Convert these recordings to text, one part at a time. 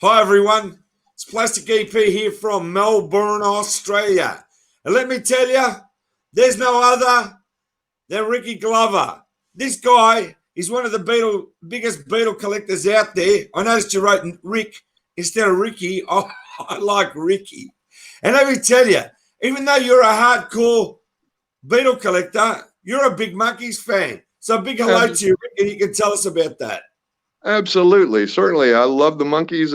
Hi everyone, it's Plastic EP here from Melbourne, Australia. And let me tell you, there's no other than Ricky Glover. This guy is one of the biggest Beatle collectors out there. I noticed you wrote Rick instead of Ricky. Oh, I like Ricky. And let me tell you, even though you're a hardcore Beatle collector, you're a big Monkeys fan. So big hello Ab- to you, Rick, and you can tell us about that. Absolutely, certainly. I love the Monkees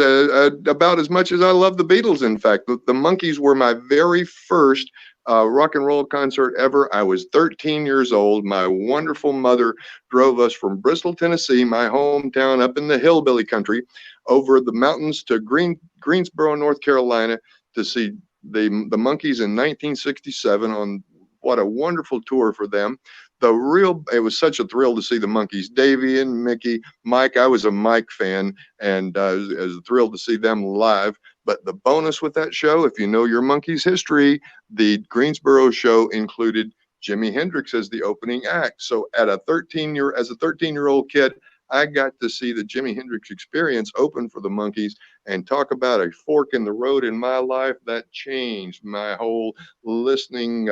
about as much as I love the Beatles. In fact, the Monkees were my very first rock and roll concert ever. I was 13 years old. My wonderful mother drove us from Bristol, Tennessee, my hometown up in the hillbilly country, over the mountains to Greensboro, North Carolina, to see the Monkees in 1967 on what a wonderful tour for them. It was such a thrill to see the Monkees, Davy and Mickey, Mike. I was a Mike fan, and I was thrilled to see them live. But the bonus with that show, if you know your Monkees history, the Greensboro show included Jimi Hendrix as the opening act. So as a 13-year-old kid, I got to see the Jimi Hendrix Experience open for the Monkees, and talk about a fork in the road in my life. That changed my whole listening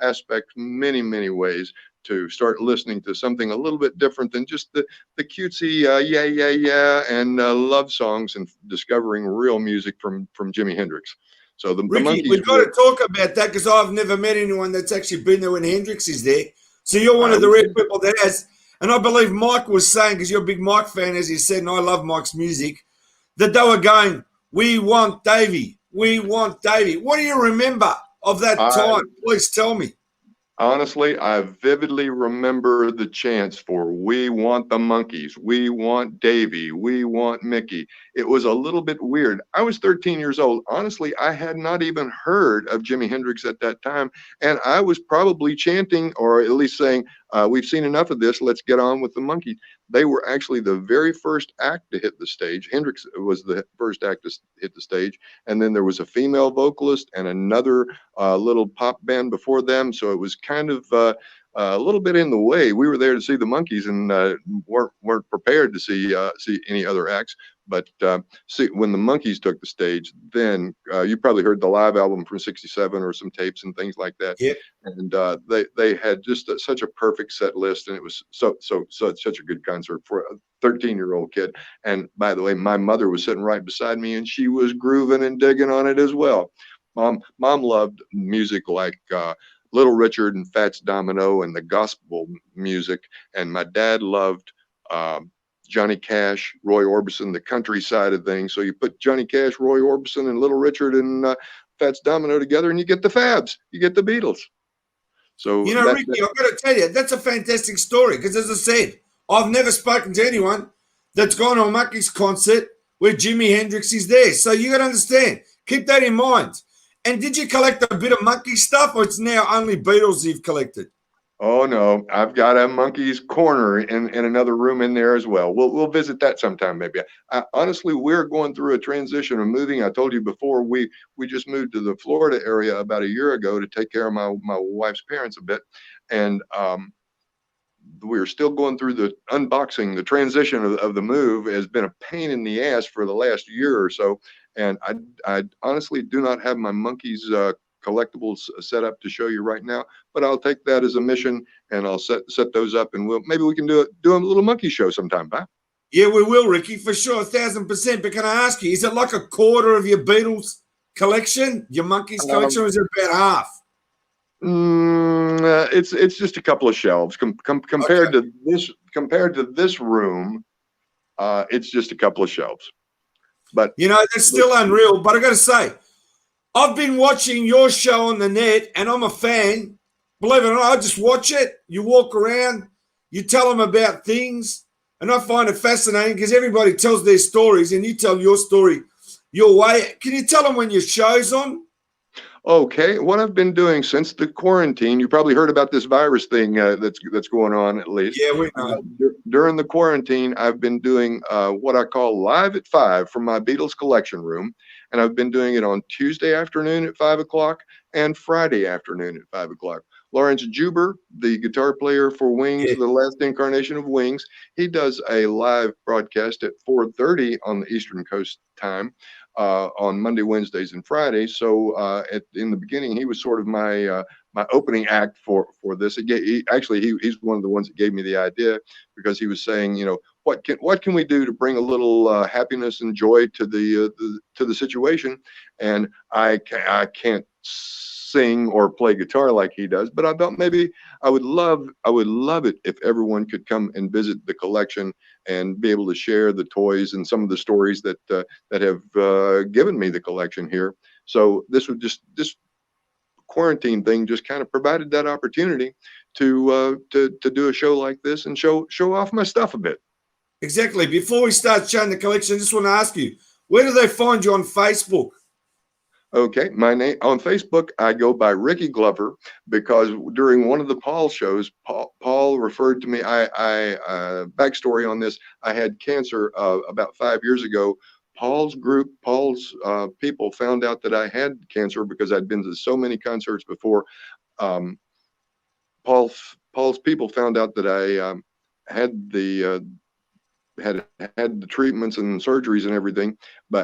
aspect many, many ways, to start listening to something a little bit different than just the cutesy yeah, yeah, yeah, and love songs, and discovering real music from Jimi Hendrix. So the Ricky, Monkees we've got were. to talk about that because I've never met anyone that's actually been there when Hendrix is there. So you're one I of the was rare there. people that has. And I believe Mike was saying, because you're a big Mike fan, as he said, and I love Mike's music, that they were going, "We want Davey. We want Davey." What do you remember of that I time? Please tell me. Honestly, I vividly remember the chants for "We want the Monkees," "We want Davy," "We want Mickey." It was a little bit weird. I was 13 years old. Honestly, I had not even heard of Jimi Hendrix at that time, and I was probably chanting, or at least saying, "We've seen enough of this. Let's get on with the Monkees." They were actually the very first act to hit the stage. Hendrix was the first act to hit the stage, and then there was a female vocalist and another little pop band before them. So it was kind of a little bit in the way. We were there to see the Monkees, and weren't prepared to see any other acts. But see, when the Monkees took the stage, then you probably heard the live album from '67 or some tapes and things like that. Yeah. And they had just such a perfect set list, and it was such a good concert for a 13-year-old kid. And by the way, my mother was sitting right beside me, and she was grooving and digging on it as well. Mom loved music like Little Richard and Fats Domino and the gospel music, and my dad loved Johnny Cash, Roy Orbison, the country side of things. So you put Johnny Cash, Roy Orbison, and Little Richard and Fats Domino together, and you get the Fabs, you get the Beatles. So You know, that, Ricky, I've got to tell you, that's a fantastic story because, as I said, I've never spoken to anyone that's gone to a Monkeys concert where Jimi Hendrix is there. So you got to understand, keep that in mind. And did you collect a bit of monkey stuff, or it's now only Beatles you've collected? Oh no, I've got a monkey's corner in another room in there as well. We'll visit that sometime maybe. Honestly, we're going through a transition of moving. I told you before, we just moved to the Florida area about a year ago to take care of my wife's parents a bit, and we're still going through the unboxing. The transition of the move has been a pain in the ass for the last year or so, and I honestly do not have my monkeys collectibles set up to show you right now, but I'll take that as a mission, and I'll set those up, and maybe we can do a little monkey show sometime, Bob. Yeah, we will, Ricky, for sure, 1,000%. But can I ask you, is it like a quarter of your Beatles collection, your Monkeys collection, Um, or is it about half? it's just a couple of shelves Okay. compared to this room. It's just a couple of shelves, but You know, that's but still unreal. But I got to say, I've been watching your show on the net, and I'm a fan. Believe it or not, I just watch it. You walk around, you tell them about things, and I find it fascinating because everybody tells their stories, and you tell your story your way. Can you tell them when your show's on? Okay, what I've been doing since the quarantine, you probably heard about this virus thing that's going on, at least. Yeah, we know. During the quarantine, I've been doing what I call Live at 5 from my Beatles collection room, and I've been doing it on Tuesday afternoon at 5 o'clock and Friday afternoon at 5 o'clock. Lawrence Juber, the guitar player for Wings, Yeah. the last incarnation of Wings, he does a live broadcast at 4:30 on the Eastern Coast time on Monday, Wednesdays, and Fridays. So in the beginning, he was sort of my opening act for this. He's one of the ones that gave me the idea, because he was saying, what can we do to bring a little happiness and joy to the situation? And I can't sing or play guitar like he does, but I thought maybe I would love it if everyone could come and visit the collection and be able to share the toys and some of the stories that have given me the collection here. So this quarantine thing just kind of provided that opportunity to do a show like this and show off my stuff a bit. Exactly. Before we start showing the collection, I just want to ask you, where do they find you on Facebook? Okay, my name on Facebook, I go by Ricky Glover, because during one of the Paul shows, Paul referred to me. I backstory on this: I had cancer about 5 years ago. Paul's people found out that I had cancer because I'd been to so many concerts before. Um, Paul's people found out that I had the had the treatments and surgeries and everything,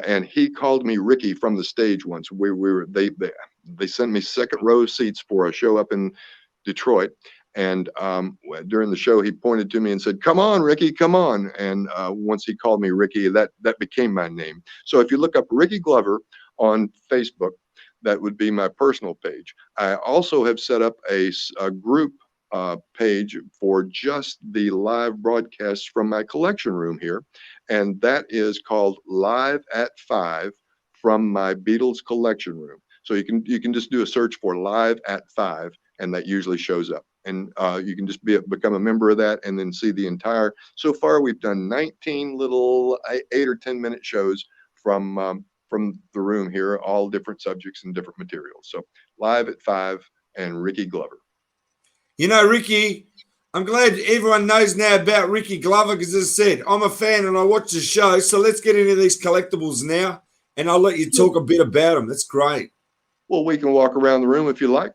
and he called me Ricky from the stage once. They sent me second row seats for a show up in Detroit, and during the show he pointed to me and said, "Come on, Ricky, come on!" And once he called me Ricky, that became my name. So if you look up Ricky Glover on Facebook, that would be my personal page. I also have set up a group page for just the live broadcasts from my collection room here, and that is called Live at 5 from my Beatles collection room. So you can just do a search for Live at 5, and that usually shows up. And you can just become a member of that and then see the entire. So far, we've done 19 little 8 or 10 minute shows from the room here, all different subjects and different materials. So Live at 5 and Ricky Glover. You know, Ricky, I'm glad everyone knows now about Ricky Glover because, as I said, I'm a fan and I watch the show. So let's get into these collectibles now, and I'll let you talk a bit about them. That's great. Well, we can walk around the room if you like.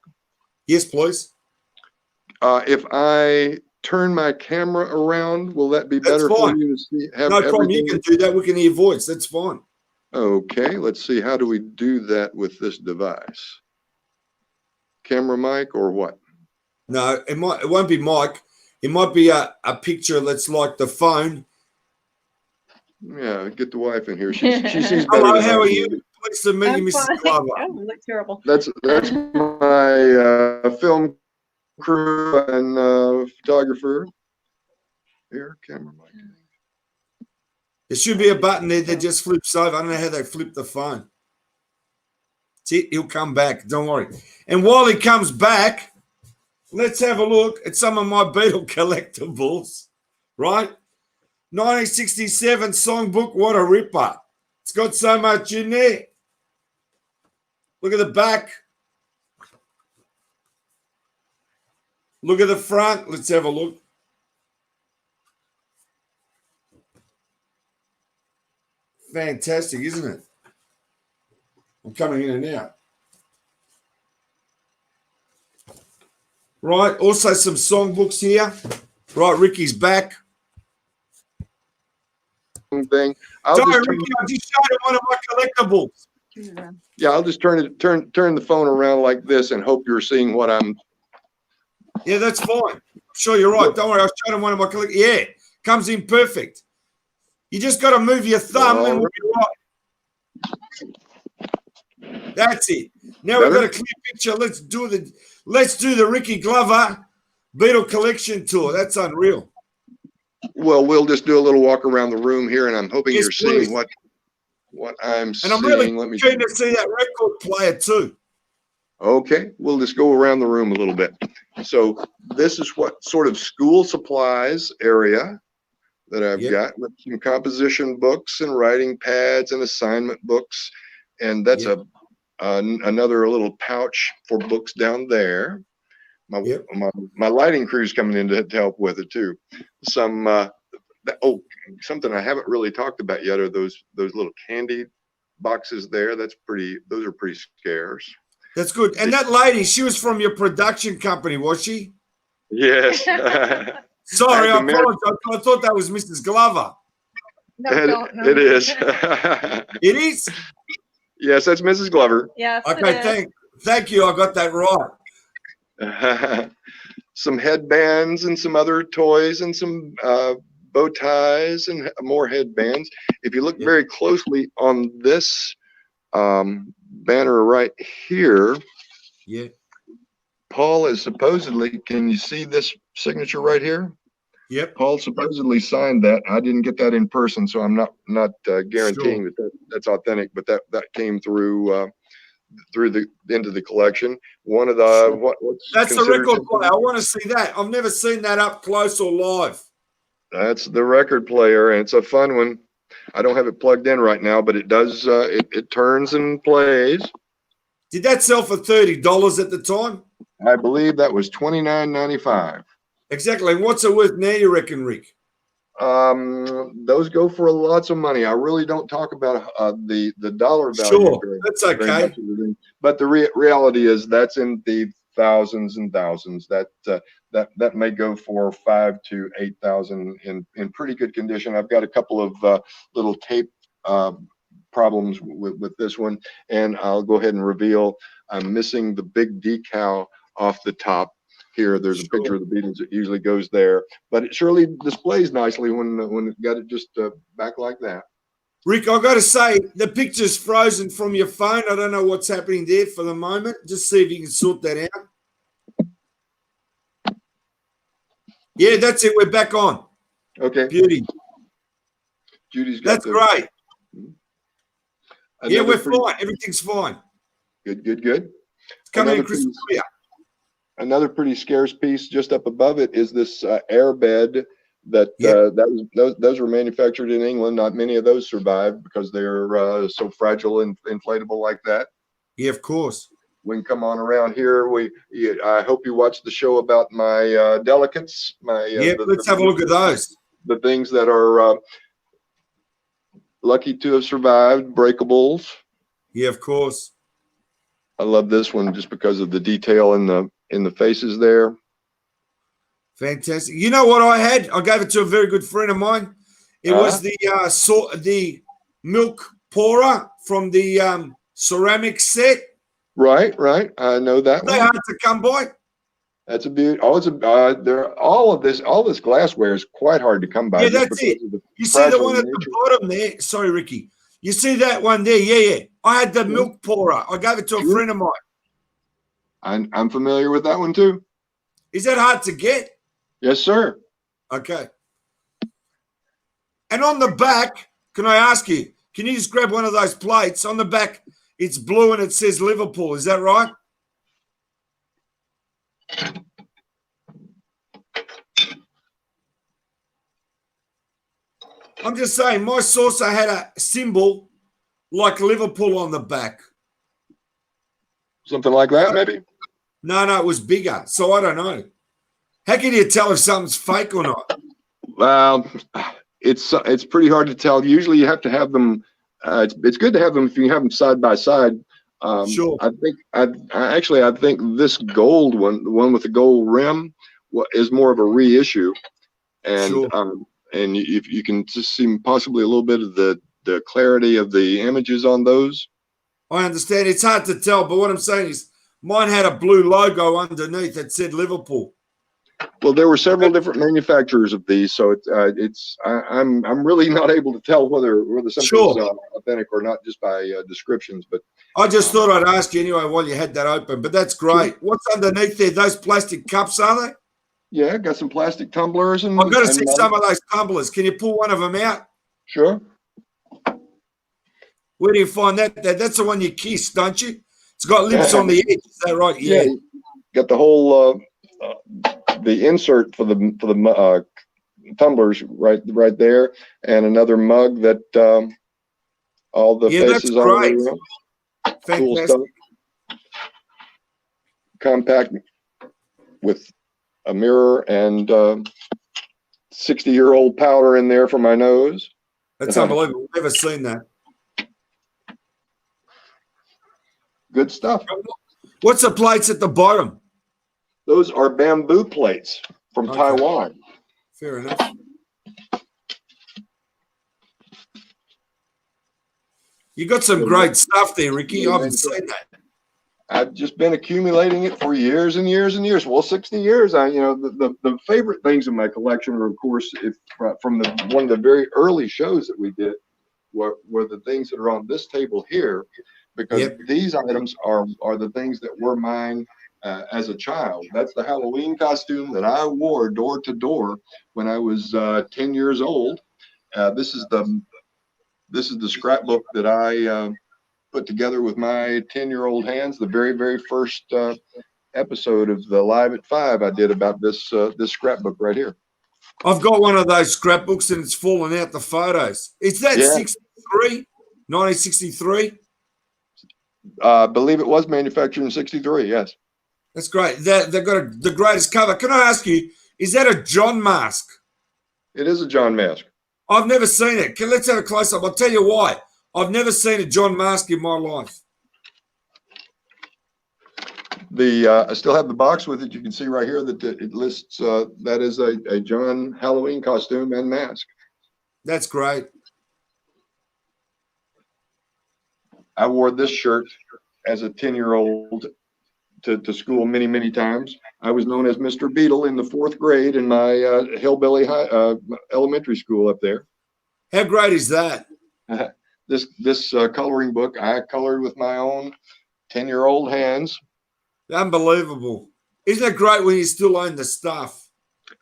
Yes, please. If I turn my camera around, will that be That's better for fine. you to see? Have No problem. You everything? can do that. We can hear your voice. That's fine. Okay, let's see. How do we do that with this device? Camera mic or what? No, it won't be Mike. It might be a picture that's like the phone. Yeah, get the wife in here. She sees better Hello, than how I are do. you? Pleased to meet you, I'm Mrs. fine. Glover. Oh, you look terrible. That's my film crew and photographer. Here, camera mic. There should be a button there that just flips over. I don't know how they flip the phone. See, he'll come back. Don't worry. And while he comes back, let's have a look at some of my Beatle collectibles. Right? 1967 songbook. What a ripper. It's got so much in there. Look at the back. Look at the front. Let's have a look. Fantastic, isn't it? I'm coming in and out. Right, also some songbooks here. Right, Ricky's back. Thing. Sorry, Ricky, I just showed him one of my collectibles. Yeah, I'll just turn the phone around like this and hope you're seeing what I'm. Yeah, that's fine. I'm sure you're right. Don't worry, I showed him one of my collectibles. Yeah, comes in perfect. You just got to move your thumb and we'll be right. That's it. Now we've got a clear picture. Let's do the Ricky Glover Beatle collection tour. That's unreal. Well, we'll just do a little walk around the room here, and I'm hoping Yes, you're please. seeing what I'm seeing. And I'm really keen to see that record player too. Okay, we'll just go around the room a little bit. So this is what sort of school supplies area that I've got, with some composition books and writing pads and assignment books, and that's another little pouch for books down there. My lighting crew's coming in to help with it too. Something I haven't really talked about yet are those little candy boxes there. Those are pretty scarce. That's good. And that lady, she was from your production company, was she? Yes. Sorry, had I the merit- apologize. I thought that was Mrs. Glover. No, it, don't know. it is. It is? Yes, that's Mrs. Glover. Yes, Okay, it is. thank you. I got that right. Some headbands and some other toys and some bow ties and more headbands. If you look Yeah. very closely on this banner right here, Yeah. Paul is supposedly, can you see this signature right here? Yep. Paul supposedly signed that. I didn't get that in person, so I'm not guaranteeing Sure. that's authentic, but that came through the into the collection. One of the what's That's the considered record player. I want to see that. I've never seen that up close or live. that's the record player, and it's a fun one. I don't have it plugged in right now, but it does. It turns and plays. Did that sell for $30 at the time? I believe that was $29.95. Exactly. And what's it worth now, you reckon, Rick? Those go for lots of money. I really don't talk about the dollar value. Sure, that's very okay. much of the thing. But the reality is that's in the thousands and thousands. That may go for 5,000 to 8,000 in pretty good condition. I've got a couple of little tape problems with this one, and I'll go ahead and reveal I'm missing the big decal off the top. Here, there's a picture of the Beatles. It usually goes there, but it surely displays nicely when it got it just back like that. Rick, I've got to say, the picture's frozen from your phone. I don't know what's happening there for the moment. Just see if you can sort that out. Yeah, that's it. We're back on. Okay. Beauty. Judy's got That's great. Yeah, we're pretty, fine. Everything's fine. Good. It's coming in crystal clear. Another pretty scarce piece just up above it is this airbed that those were manufactured in England. Not many of those survived because they're so fragile and inflatable like that. Yeah, of course. We can come on around here. I hope you watched the show about my delicates. Let's have a look at those. The things that are lucky to have survived, breakables. Yeah, of course. I love this one just because of the detail in the faces there. Fantastic. You know what I had? I gave it to a very good friend of mine. It was the milk pourer from the ceramic set. Right. I know that They're one. hard to come by. That's a beauty. Oh, all this glassware is quite hard to come by. Yeah, that's it. You see the one at the bottom there? Sorry, Ricky. You see that one there? Yeah. I had the milk pourer. I gave it to a friend of mine. I'm familiar with that one too. Is that hard to get? Yes, sir. Okay. And on the back, can I ask you, can you just grab one of those plates? On the back, it's blue and it says Liverpool. Is that right? I'm just saying, my saucer had a symbol like Liverpool on the back. Something like that, maybe? No, it was bigger. So I don't know. How can you tell if something's fake or not? Well, it's pretty hard to tell. Usually you have to have them. It's good to have them if you have them side by side. Sure. I think this gold one, the one with the gold rim, is more of a reissue. And sure. And if you can just see possibly a little bit of the clarity of the images on those. I understand. It's hard to tell, but what I'm saying is mine had a blue logo underneath that said Liverpool. Well, there were several different manufacturers of these, so I'm really not able to tell whether something's authentic or not just by descriptions. But I just thought I'd ask you anyway while you had that open. But that's great. Sure. What's underneath there? Those plastic cups, are they? Yeah, got some plastic tumblers and. I've got to see some of those tumblers. Can you pull one of them out? Sure. Where do you find that? That's the one you kiss, don't you? It's got lips on the edge. Is that right? Yeah. Got the whole the insert for the tumblers right there, and another mug that all the faces on there. Fantastic. Cool stuff. Compact with a mirror and 60-year-old powder in there for my nose. That's unbelievable. Never seen that. Good stuff. What's the plates at the bottom? Those are bamboo plates from Taiwan. Fair enough. You got some great stuff there, Ricky. I haven't seen that. I've just been accumulating it for years and years and years. Well, 60 years. The favorite things in my collection are, of course, from one of the very early shows that we did were the things that are on this table here, because these items are the things that were mine as a child. That's the Halloween costume that I wore door to door when I was 10 years old. This is the scrapbook that I put together with my 10-year-old hands. The very, very first episode of the Live at 5 I did about this scrapbook right here. I've got one of those scrapbooks and it's fallen out the photos. Is that 63? 1963? I believe it was manufactured in 63, yes. That's great. They've got the greatest cover. Can I ask you, is that a John mask? It is a John mask. I've never seen it. Let's have a close-up. I'll tell you why. I've never seen a John mask in my life. I still have the box with it. You can see right here that it lists that is a John Halloween costume and mask. That's great. I wore this shirt as a 10-year-old to school many, many times. I was known as Mr. Beetle in the 4th grade in my hillbilly elementary school up there. How great is that? This coloring book I colored with my own 10-year-old hands. Unbelievable. Isn't it great when you still own the stuff?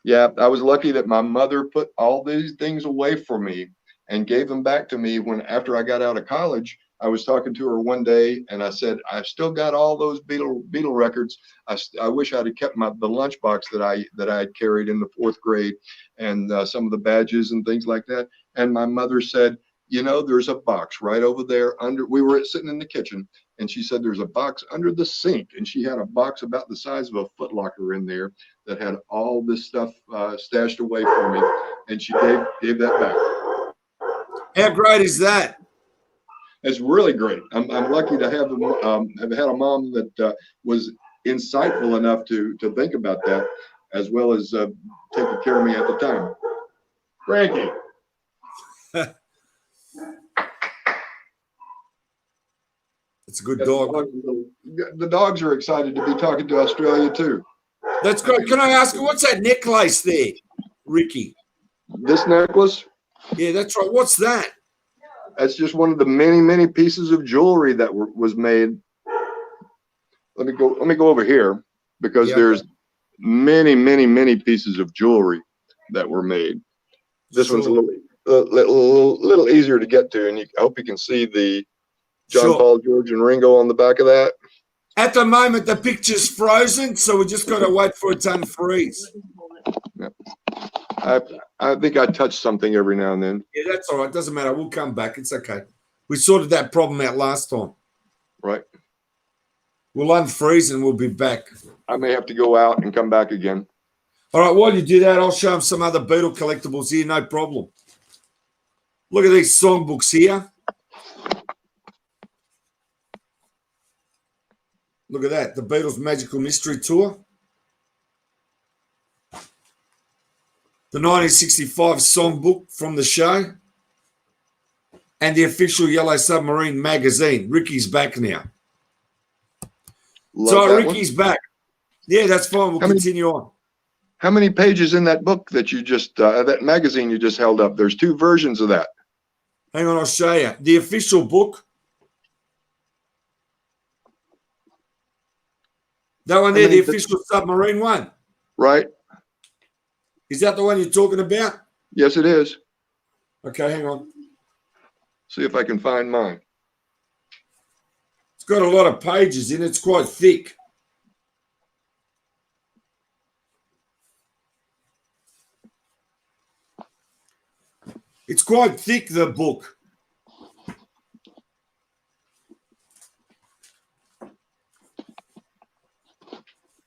Yeah, I was lucky that my mother put all these things away for me and gave them back to me after I got out of college. I was talking to her one day and I said, I've still got all those Beatle records. I wish I'd have kept the lunchbox that I had carried in the 4th grade and some of the badges and things like that. And my mother said, you know, there's a box right over there we were sitting in the kitchen, and she said there's a box under the sink, and she had a box about the size of a Foot Locker in there that had all this stuff stashed away for me, and she gave that back. How great is that? It's really great. I'm lucky to have had a mom that was insightful enough to think about that, as well as taking care of me at the time. Frankie. It's a good dog. The dogs are excited to be talking to Australia too. That's great. Can I ask you, what's that necklace there, Ricky? This necklace? Yeah, that's right. What's that? That's just one of the many, many pieces of jewelry that was made. Let me go over here, because there's many, many, many pieces of jewelry that were made. This one's a little easier to get to, and I hope you can see the John, Paul, George, and Ringo on the back of that. At the moment, the picture's frozen, so we just got to wait for it to unfreeze. Yeah. I think I touch something every now and then. Yeah, that's all right. Doesn't matter. We'll come back. It's okay. We sorted that problem out last time. Right. We'll unfreeze and we'll be back. I may have to go out and come back again. All right, while you do that, I'll show them some other Beatle collectibles here. No problem. Look at these songbooks here. Look at that. The Beatles Magical Mystery Tour. The 1965 songbook from the show. And the official Yellow Submarine magazine. Ricky's back now. So Ricky's back. Yeah, that's fine. We'll continue on. How many pages in that book that you just, that magazine you just held up? There's 2 versions of that. Hang on, I'll show you. The official book. That one there, the official submarine one. Right. Is that the one you're talking about? Yes, it is. Okay, hang on. See if I can find mine. It's got a lot of pages in it. It's quite thick. It's quite thick, the book.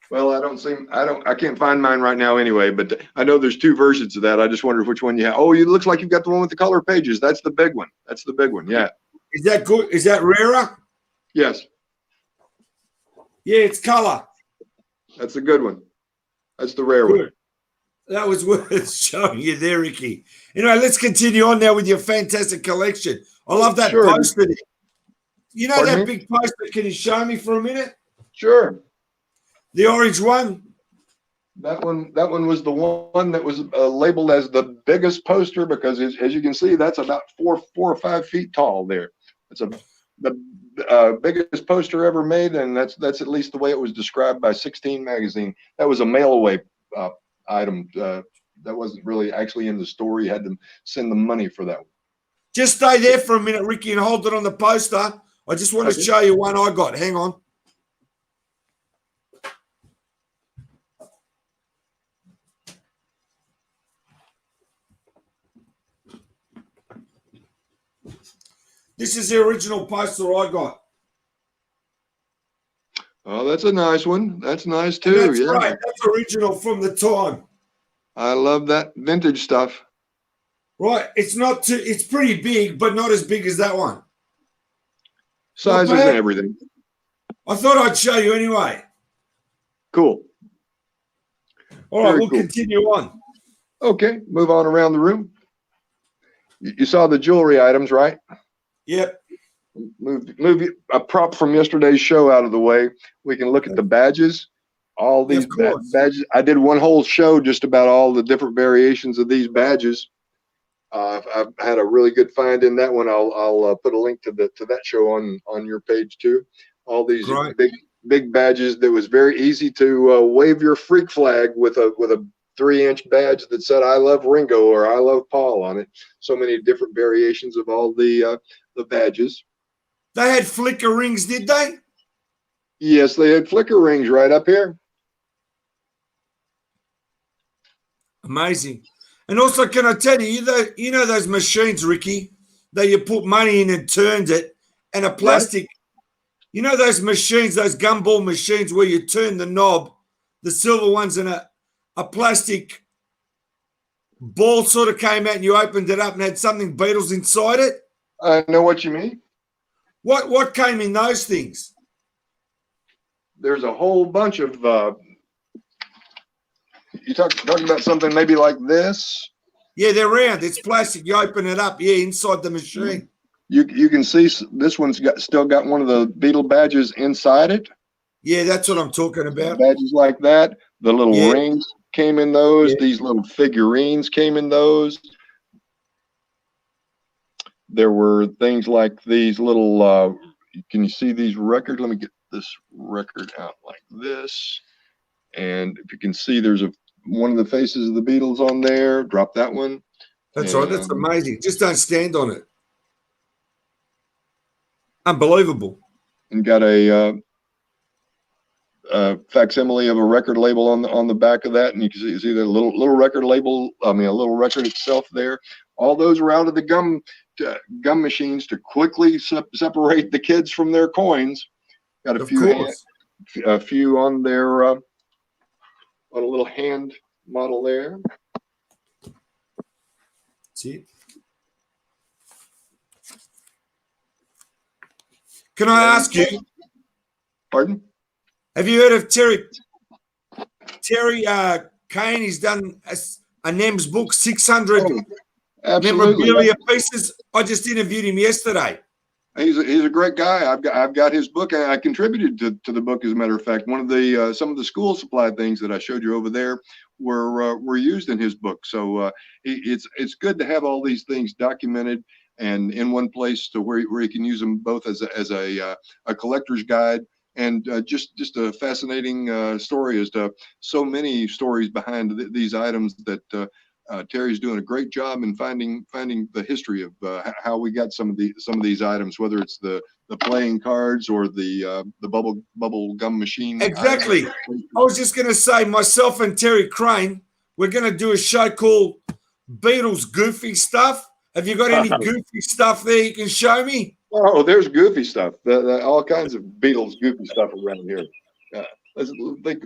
Well, I can't find mine right now anyway, but I know there's 2 versions of that. I just wondered which one you have. Oh, it looks like you've got the one with the color pages. That's the big one. Yeah. Is that good? Is that rarer? Yes. Yeah, it's color. That's a good one. That's the rare one. Good. That was worth showing you there, Ricky. Anyway, let's continue on now with your fantastic collection. I love that Sure. poster. You know Pardon that me? big poster? Can you show me for a minute? Sure. The orange one? That one was the one that was labeled as the biggest poster because, as you can see, that's about 4 or 5 feet tall. There, it's the biggest poster ever made, and that's at least the way it was described by 16 magazine. That was a mail away item. That wasn't really actually in the store. You had to send them money for that one. Just stay there for a minute, Ricky, and hold it on the poster. I just want to Okay. show you one I got. Hang on. This is the original poster I got. Oh, that's a nice one. That's nice And too. that's Yeah, right. That's original from the time. I love that vintage stuff. Right. It's not too, it's pretty big, but not as big as that one. Sizes and everything. I thought I'd show you anyway. Cool. All right, Very we'll cool. continue on. Okay, move on around the room. You saw the jewelry items, right? Yep. Move a prop from yesterday's show out of the way. We can look at the badges. All these badges. I did one whole show just about all the different variations of these badges. I've had a really good find in that one. I'll put a link to that show on your page too. All these big badges that was very easy to wave your freak flag with a 3-inch badge that said "I love Ringo" or "I love Paul" on it. So many different variations of all the badges. They had flicker rings, did they? Yes, they had flicker rings right up here. Amazing. And also, can I tell you, you know those machines, Ricky, that you put money in and turned it, and a plastic. You know those machines, those gumball machines where you turn the knob, the silver ones, and a plastic ball sort of came out and you opened it up and had something Beatles inside it? I know what you mean. What came in those things? There's a whole bunch of you talking about something maybe like this? Yeah, they're round. It's plastic. You open it up, inside the machine. You can see this one's still got one of the Beatle badges inside it. Yeah, that's what I'm talking about. Badges like that. The little rings came in those. Yeah. These little figurines came in those. There were things like these little, can you see these records? Let me get this record out like this. And if you can see, there's one of the faces of the Beatles on there. Drop that one. That's right. That's amazing. Just don't stand on it. Unbelievable. And got a facsimile of a record label on the back of that, and you can see the little record label. I mean, a little record itself there. All those were out of the gum machines to quickly separate the kids from their coins. Got a few on their on a little hand model there. See. Can I ask you? Pardon? Have you heard of Terry Kane? He's done a NEMS book, 600 memorabilia pieces. I just interviewed him yesterday. He's a great guy. I've got his book. I contributed to the book, as a matter of fact. One of the some of the school supply things that I showed you over there were used in his book. So it's good to have all these things documented and in one place to where you can use them both as a collector's guide and just a fascinating story as to so many stories behind these items that Terry's doing a great job in finding the history of how we got some of these items, whether it's the playing cards or the bubble gum machine. Exactly. I was just going to say, myself and Terry Crane, we're going to do a show called Beatles Goofy Stuff. Have you got any goofy stuff there you can show me? Oh, there's goofy stuff. All kinds of Beatles goofy stuff around here. Let's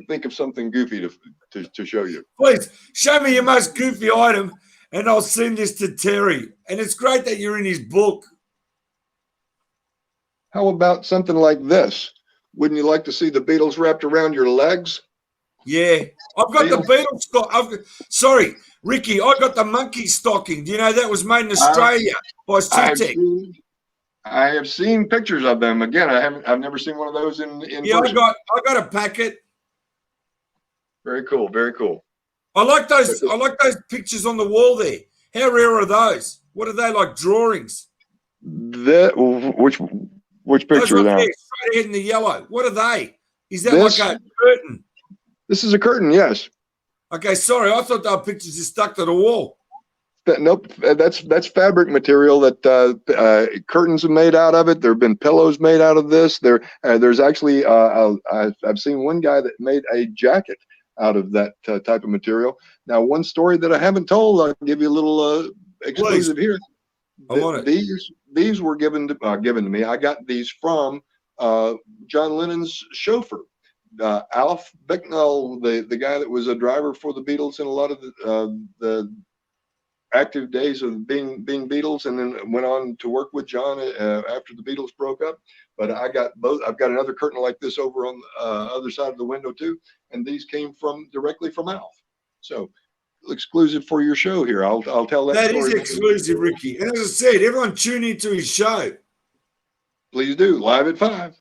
think of something goofy to show you. Please show me your most goofy item, and I'll send this to Terry. And it's great that you're in his book. How about something like this? Wouldn't you like to see the Beatles wrapped around your legs? Yeah, I've got the Beatles. Beatles stock. Sorry, Ricky, I got the monkey stocking. Do you know that was made in I've, Australia by I've Sutek? seen I have seen pictures of them. Again, I've never seen one of those in Yeah, person. I got a packet. Very cool. Very cool. I like those pictures on the wall there. How rare are those? What are they, like drawings? That which Those picture ones now? there, straight ahead in the yellow. What are they? Is that like This a curtain? this is a curtain. Yes. Okay, sorry, I thought they were pictures just stuck to the wall. Nope. That's fabric material that curtains are made out of it. There have been pillows made out of this. There's actually I've seen one guy that made a jacket out of that type of material. Now, one story that I haven't told, I'll give you a little Please, exclusive here. I'm on it. These were given to me. I got these from John Lennon's chauffeur, Alf Bicknell, the guy that was a driver for the Beatles in a lot of the active days of being Beatles, and then went on to work with John after the Beatles broke up. But I got both. I've got another curtain like this over on the other side of the window too, and these came directly from Alf. So exclusive for your show here. I'll tell that That is story. exclusive, Ricky. And as I said, everyone tune into his show. Please do, live at 5.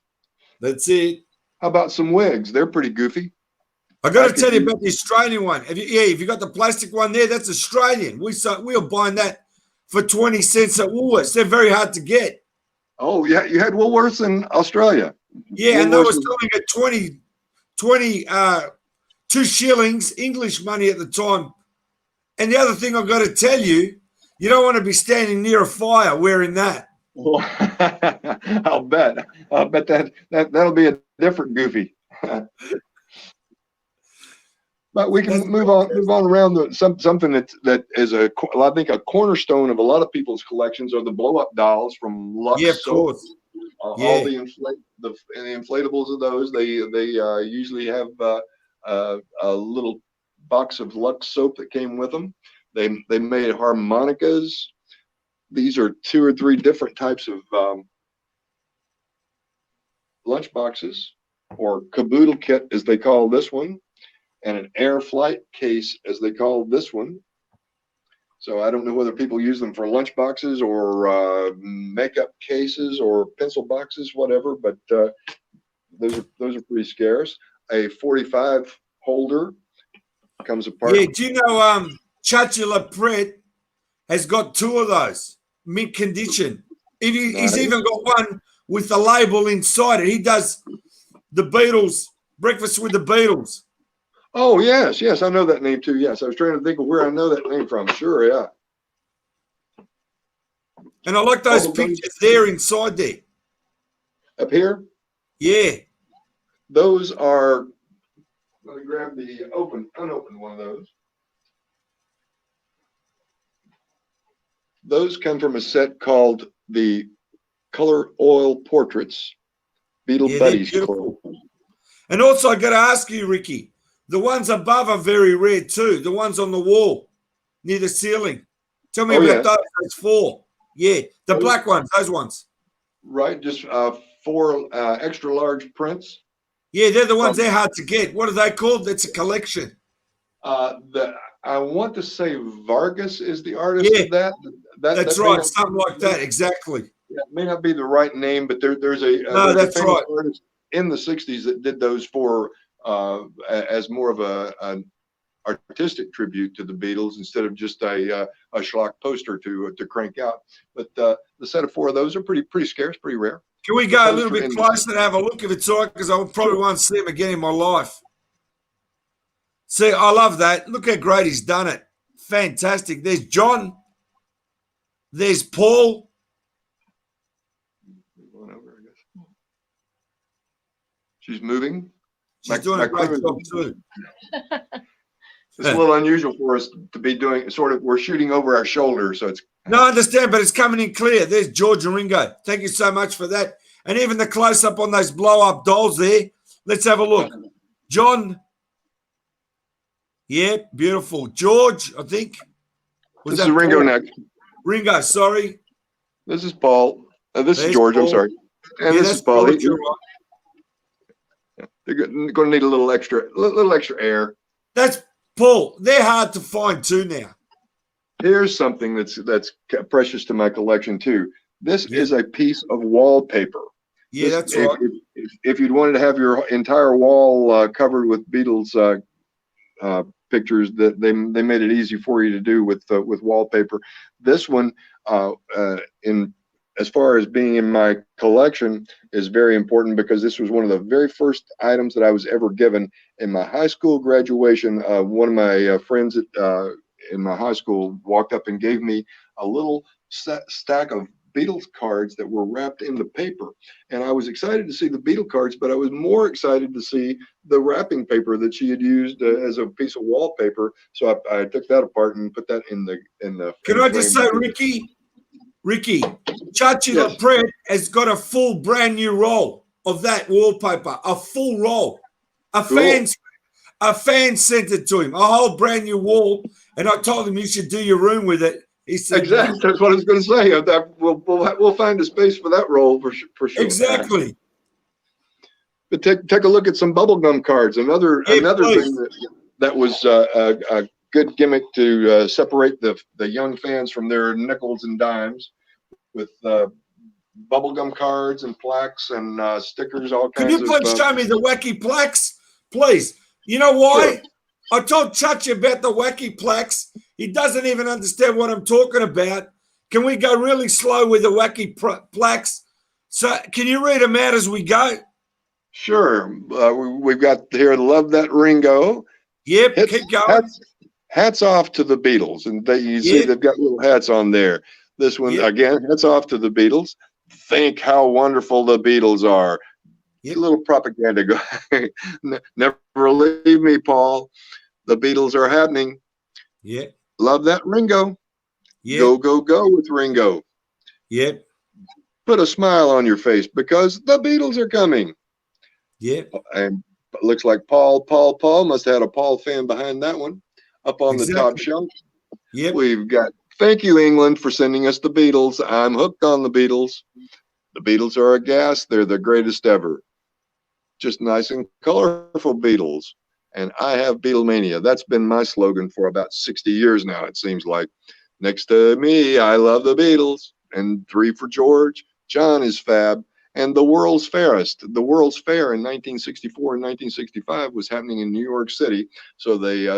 That's it. How about some wigs? They're pretty goofy. I got to tell you about the Australian one. If you got the plastic one there, that's Australian. We were buying that for 20 cents at Woolworths. They're very hard to get. Oh, yeah, you had Woolworths in Australia. Yeah, and they were selling at 2 shillings English money at the time. And the other thing I've got to tell you, you don't want to be standing near a fire wearing that. Well, I'll bet that'll be a different goofy. But we can move on around something that is I think a cornerstone of a lot of people's collections are the blow up dolls from Lux. Yeah, of course. All the inflatables of those. They usually have a little box of Lux soap that came with them. They made harmonicas. These are 2 or 3 different types of lunch boxes, or caboodle kit as they call this one, and an air flight case as they call this one. So I don't know whether people use them for lunch boxes or makeup cases or pencil boxes, whatever. But those are pretty scarce. A 45 holder comes apart. Yeah, do you know Chachula Pret has got 2 of those, mint condition. He's even got one with the label inside it. He does the Beatles, Breakfast with the Beatles. Oh, yes, I know that name too. Yes, I was trying to think of where I know that name from. Sure, yeah. And I like those pictures there inside there. Up here? Yeah. Those are, let me grab the unopened one of those. Those come from a set called the Color Oil Portraits, Beatle Buddies Club. And also, I got to ask you, Ricky, the ones above are very rare too. The ones on the wall near the ceiling. Tell me about those 4. Yeah, the black ones, those ones. Right, just 4 extra large prints. Yeah, they're the ones. They're hard to get. What are they called? It's a collection. I want to say Vargas is the artist of that. That's right, something like that, exactly. Yeah, it may not be the right name, but there's a that's right. artist in the 60s that did those for as more of an artistic tribute to the Beatles instead of just a schlock poster to crank out. But the set of 4 of those are pretty scarce, pretty rare. Can we go a little bit closer and have a look if it's all right? Because I probably won't see them again in my life. See, I love that. Look how great he's done it. Fantastic. There's John. There's Paul. She's moving. She's doing a great job too. It's a little unusual for us to be doing we're shooting over our shoulder, so it's. No, I understand, but it's coming in clear. There's George and Ringo. Thank you so much for that. And even the close-up on those blow-up dolls there. Let's have a look. John. Yeah, beautiful. George, I think. This is Ringo next. Ringo, sorry. This is Paul. This is George, Paul. I'm sorry. And this is Paul. They're going to need a little extra air. That's Paul. They're hard to find too now. Here's something that's precious to my collection too. This Yep. is a piece of wallpaper. Yeah, This, that's right. if you'd wanted to have your entire wall covered with Beatles pictures, that they made it easy for you to do with wallpaper. This one, in as far as being in my collection, is very important because this was one of the very first items that I was ever given in my high school graduation. One of my friends in my high school walked up and gave me a little stack of Beatles cards that were wrapped in the paper. And I was excited to see the Beatle cards, but I was more excited to see the wrapping paper that she had used as a piece of wallpaper. So I took that apart and put that in the Can I just say, Ricky, Chachi Yes. Lapret has got a full brand new roll of that wallpaper, a full roll. A fan sent it to him, a whole brand new wall, and I told him you should do your room with it. He said, exactly. That's what I was going to say. We'll find a space for that roll for sure. Exactly. But take a look at some bubblegum cards. Another thing that was a good gimmick to separate the young fans from their nickels and dimes, with bubblegum cards and plaques and stickers, all Can kinds you please show me the wacky plaques? Please. You know why? Sure. I told Chachi about the wacky plaques. He doesn't even understand what I'm talking about. Can we go really slow with the wacky plaques? So can you read them out as we go? Sure. We've got here, Love That Ringo. Yep, keep going. Hats off to the Beatles. And you see they've got little hats on there. This one, again, hats off to the Beatles. Think how wonderful the Beatles are. Yep. A little propaganda guy. Never leave me, Paul. The Beatles are happening. Yeah. Love that Ringo. Yep. Go, go, go with Ringo. Yep. Put a smile on your face because the Beatles are coming. Yep. And it looks like Paul must have had a Paul fan behind that one. Up on the top shelf. Yep. We've got, thank you, England, for sending us the Beatles. I'm hooked on the Beatles. The Beatles are a gas. They're the greatest ever. Just nice and colorful Beatles. And I have Beatlemania. That's been my slogan for about 60 years now, it seems like. Next to me, I love the Beatles. And 3 for George. John is fab. And the World's Fairest. The World's Fair in 1964 and 1965 was happening in New York City. So they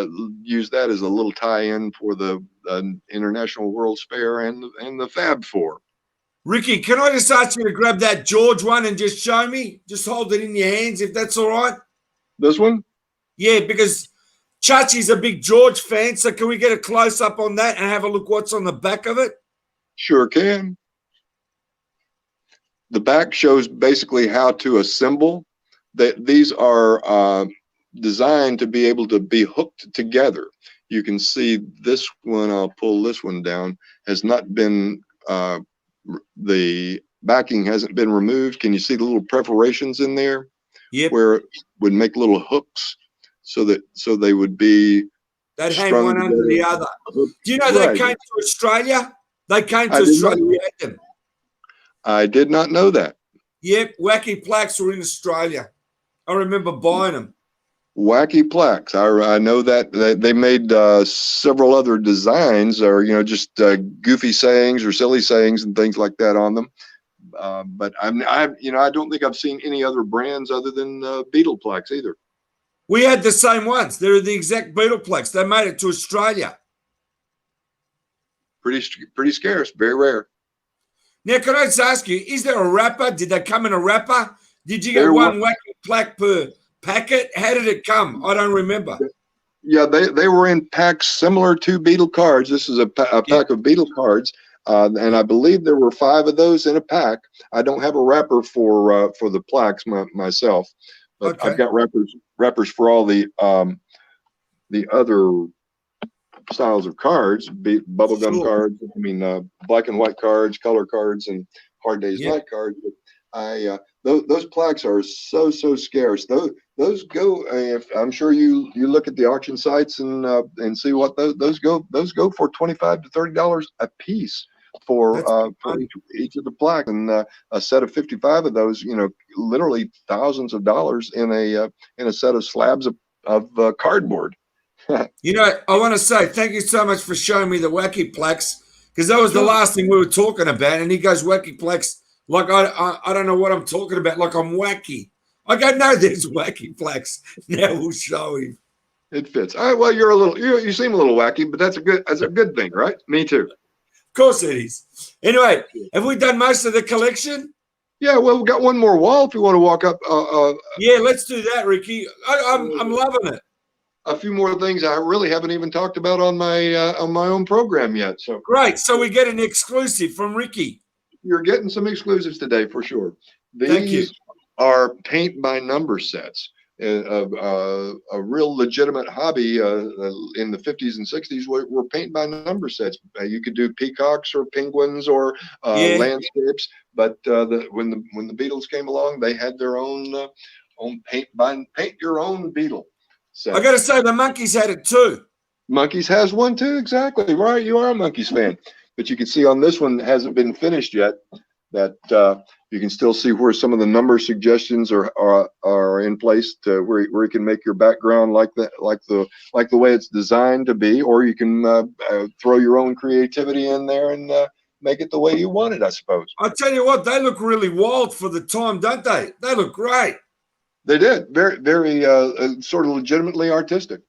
used that as a little tie-in for the International World's Fair and the Fab Four. Ricky, can I just ask you to grab that George one and just show me? Just hold it in your hands if that's all right. This one? Yeah, because Chachi's a big George fan. So can we get a close-up on that and have a look what's on the back of it? Sure can. The back shows basically how to assemble. These are designed to be able to be hooked together. You can see this one, I'll pull this one down, has not been, the backing hasn't been removed. Can you see the little perforations in there? Yep. Where it would make little hooks so they would be They'd hang one together. under the other. Do you know they came to Australia? They came to Australia. We had them. I did not know that. Yep, wacky plaques were in Australia. I remember buying them. Wacky plaques. I know that they made several other designs, or just goofy sayings or silly sayings and things like that on them. But I don't think I've seen any other brands other than Beatle plaques either. We had the same ones. They're the exact Beatle plaques. They made it to Australia. Pretty scarce, very rare. Now, can I just ask you, is there a wrapper? Did they come in a wrapper? Did you get one wacky plaque per packet? How did it come? I don't remember. Yeah, they were in packs similar to Beatle cards. This is a pack of Beatle cards, and I believe there were 5 of those in a pack. I don't have a wrapper for the plaques myself, but I've got wrappers for all the other styles of cards, bubblegum cards, black and white cards, color cards, and hard days night cards. But those plaques are so scarce. Those go. If I'm sure you look at the auction sites and see what those go for $25 to $30 a piece. That's for each of the plaques, and a set of 55 of those, literally thousands of dollars in a set of slabs of cardboard. I want to say thank you so much for showing me the Wacky Plex, because that was the Sure. last thing we were talking about. And he goes, Wacky Plex, like I don't know what I'm talking about, like I'm wacky. I go, no, there's Wacky Plex. Now we'll show him. It fits. All right, well, you seem a little wacky, but that's a good thing, right? Me too. Of course it is. Anyway, have we done most of the collection? Yeah, well, we've got one more wall if you want to walk up. Yeah, let's do that, Ricky. I'm loving it. A few more things I really haven't even talked about on my own program yet. So Great. So we get an exclusive from Ricky. you're getting some exclusives today for sure. Thank you. These are paint by number sets. A real legitimate hobby in the 50s and 60s were paint by number sets. You could do peacocks or penguins or Yeah. landscapes, but when the Beatles came along, they had their own paint your own Beatle set. I got to say, the Monkeys had it too. Monkeys has one too, exactly right. You are a Monkeys fan, but you can see on this one hasn't been finished yet. That you can still see where some of the number suggestions are in place to where you can make your background like the way it's designed to be, or you can throw your own creativity in there and make it the way you want it, I suppose. I'll tell you what, they look really wild for the time, don't they? They look great. They did. Very, very sort of legitimately artistic.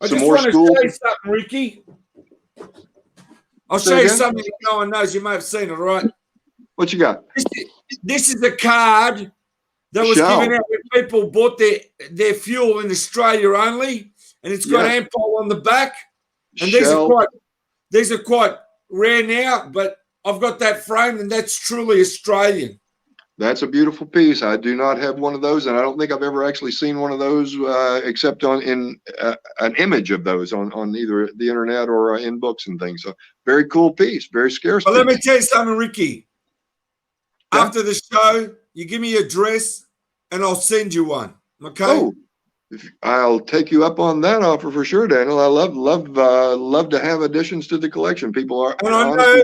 I just want to show you something, Ricky. I'll show you something that no one knows. You may have seen it, all right? What you got? This is a card that was given out when people bought their fuel in Australia only, and it's got Ampol on the back. And these are quite rare now, but I've got that framed, and that's truly Australian. That's a beautiful piece. I do not have one of those, and I don't think I've ever actually seen one of those except in an image of those on either the internet or in books and things. So very cool piece, very scarce. Well, let me tell you something, Ricky. Yeah. After the show, you give me your address, and I'll send you one. Okay? Oh, I'll take you up on that offer for sure, Daniel. I love to have additions to the collection. People are, and I know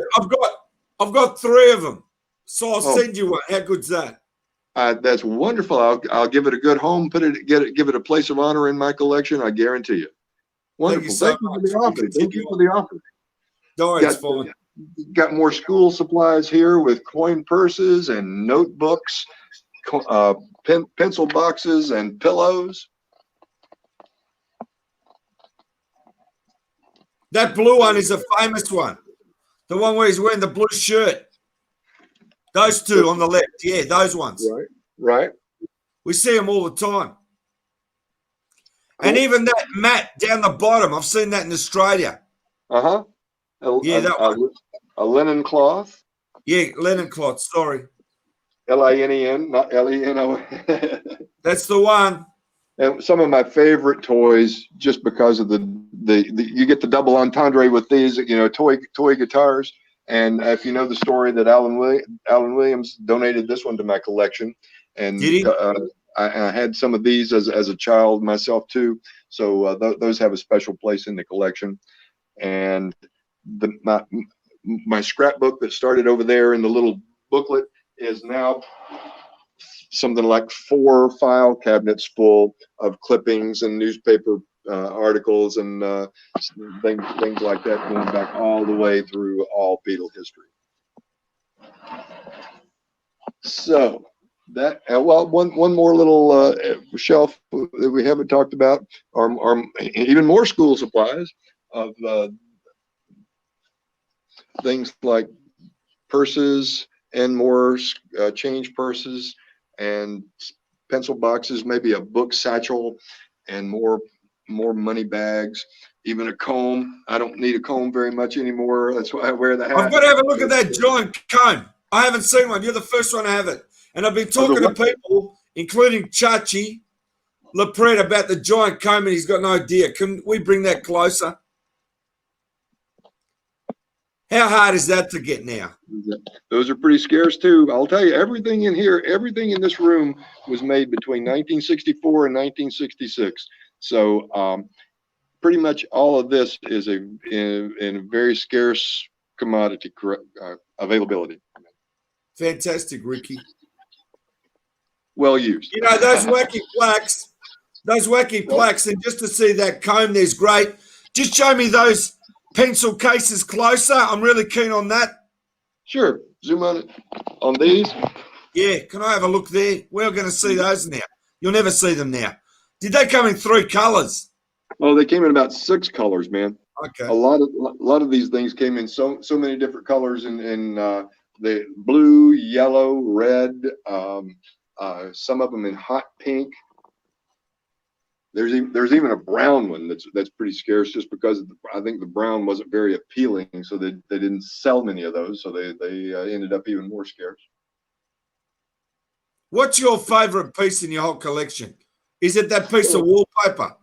I've got 3 of them. So I'll send you one. How good's that? That's wonderful. I'll give it a good home. Give it a place of honor in my collection. I guarantee you. Wonderful. Thank you for the offer. Thank you for the offer. No, it's fine. Got more school supplies here with coin purses and notebooks, pencil boxes and pillows. That blue one is a famous one. The one where he's wearing the blue shirt. Those 2 on the left. Yeah, those ones. Right. We see them all the time. Cool. And even that mat down the bottom, I've seen that in Australia. Uh-huh. A linen cloth. Yeah, linen cloth, sorry. L-I-N-E-N, not L-E-N-O. That's the one. And some of my favorite toys, just because of the you get the double entendre with these, toy guitars. And if you know the story that Alan Williams donated this one to my collection, and did he? I had some of these as a child myself too. So those have a special place in the collection. And my scrapbook that started over there in the little booklet is now something like 4 file cabinets full of clippings and newspaper articles and things like that, going back all the way through all Beatle history. So that one more little shelf that we haven't talked about are even more school supplies of things like purses and more change purses and pencil boxes, maybe a book satchel and more money bags, even a comb. I don't need a comb very much anymore. That's why I wear the hat. I've got to have a look at that giant comb. I haven't seen one. You're the first one to have it. And I've been talking to people, including Chachi LaPret, about the giant comb, and he's got no idea. Can we bring that closer? How hard is that to get now? Those are pretty scarce too. I'll tell you, everything in here, everything in this room was made between 1964 and 1966. So pretty much all of this is in a very scarce commodity availability. Fantastic, Ricky. Well used. You know, those wacky plaques, and just to see that comb there's great. Just show me those pencil cases closer. I'm really keen on that. Sure. Zoom on it. On these. Yeah, can I have a look there? We're going to see those now. You'll never see them now. Did they come in 3 colors? Oh, they came in about 6 colors, man. Okay. A lot of these things came in so many different colors, and the blue, yellow, red. Some of them in hot pink. There's even a brown one that's pretty scarce, just because I think the brown wasn't very appealing, so they didn't sell many of those, so they ended up even more scarce. What's your favorite piece in your whole collection? Is it that piece of wallpaper?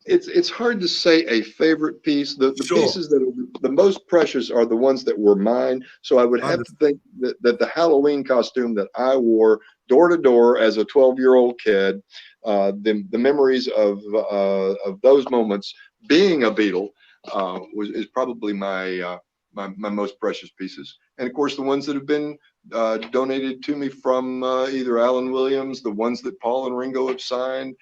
It's hard to say a favorite piece. The Sure. pieces that are the most precious are the ones that were mine. So I would have to think that the Halloween costume that I wore door to door as a 12-year-old kid, the memories of those moments being a Beatle is probably my most precious pieces. And of course, the ones that have been donated to me from either Alan Williams, the ones that Paul and Ringo have signed.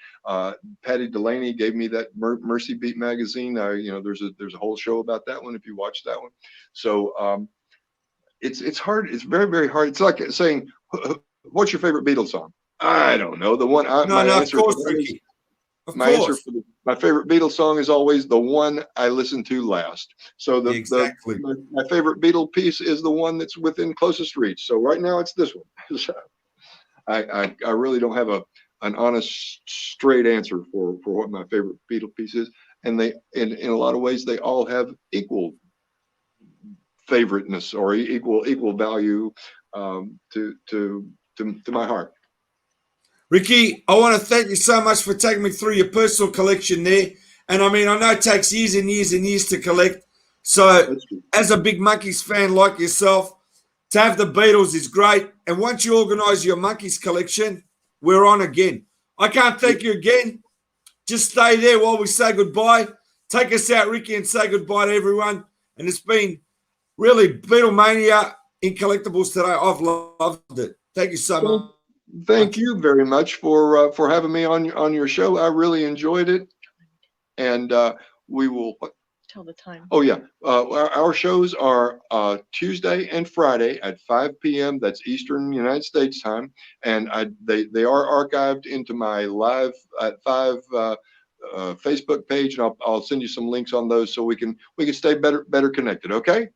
Patty Delaney gave me that Mercy Beat magazine. There's a whole show about that one if you watch that one. So it's hard. It's very, very hard. It's like saying, "What's your favorite Beatles song?" I don't know. The one. Of course, Ricky. My answer for my favorite Beatles song is always the one I listen to last. So my favorite Beatle piece is the one that's within closest reach. So right now it's this one. So I really don't have an honest, straight answer for what my favorite Beatle piece is. And they in a lot of ways they all have equal favoriteness or equal value to my heart. Ricky, I want to thank you so much for taking me through your personal collection there. And I mean, I know it takes years and years and years to collect. So as a big Monkeys fan like yourself, to have the Beatles is great. And once you organise your Monkeys collection, we're on again. I can't thank you again. Just stay there while we say goodbye. Take us out, Ricky, and say goodbye to everyone. And it's been really Beatlemania in collectibles today. I've loved it. Thank you so much. Thank you very much for having me on your show. I really enjoyed it, and we will tell the time. Oh yeah, our shows are Tuesday and Friday at 5 p.m. That's Eastern United States time, and they are archived into my Live at 5 Facebook page, and I'll send you some links on those so we can stay better connected. Okay.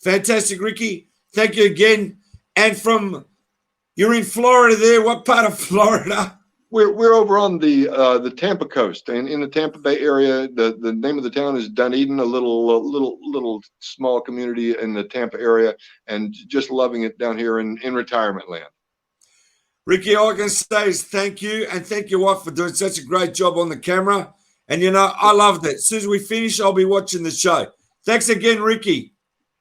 Fantastic, Ricky. Thank you again, and from. You're in Florida there. What part of Florida? We're over on the Tampa coast, and in the Tampa Bay area. The name of the town is Dunedin, a little small community in the Tampa area, and just loving it down here in retirement land. Ricky, all I can say is thank you, and thank your wife for doing such a great job on the camera. And I loved it. As soon as we finish, I'll be watching the show. Thanks again, Ricky.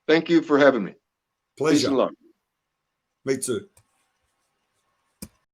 Thank you for having me. Pleasure. Peace and love. Me too.